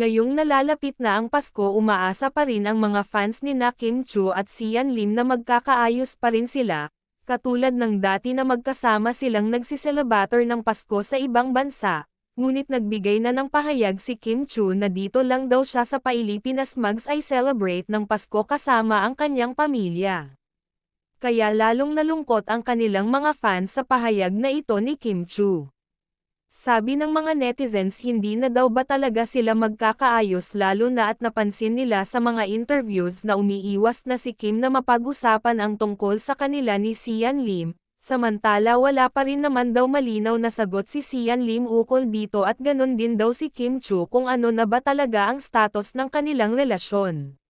Ngayong nalalapit na ang Pasko, umaasa pa rin ang mga fans ni na Kim Chiu at Sian Lim na magkakaayos pa rin sila, katulad ng dati na magkasama silang nagsiselebrator ng Pasko sa ibang bansa, ngunit nagbigay na ng pahayag si Kim Chiu na dito lang daw siya sa Pilipinas mag-celebrate ng Pasko kasama ang kanyang pamilya. Kaya lalong nalungkot ang kanilang mga fans sa pahayag na ito ni Kim Chiu. Sabi ng mga netizens, hindi na daw ba talaga sila magkakaayos, lalo na at napansin nila sa mga interviews na umiiwas na si Kim na mapag-usapan ang tungkol sa kanila ni Sian Lim, samantala wala pa rin naman daw malinaw na sagot si Sian Lim ukol dito at ganon din daw si Kim Chiu kung ano na ba talaga ang status ng kanilang relasyon.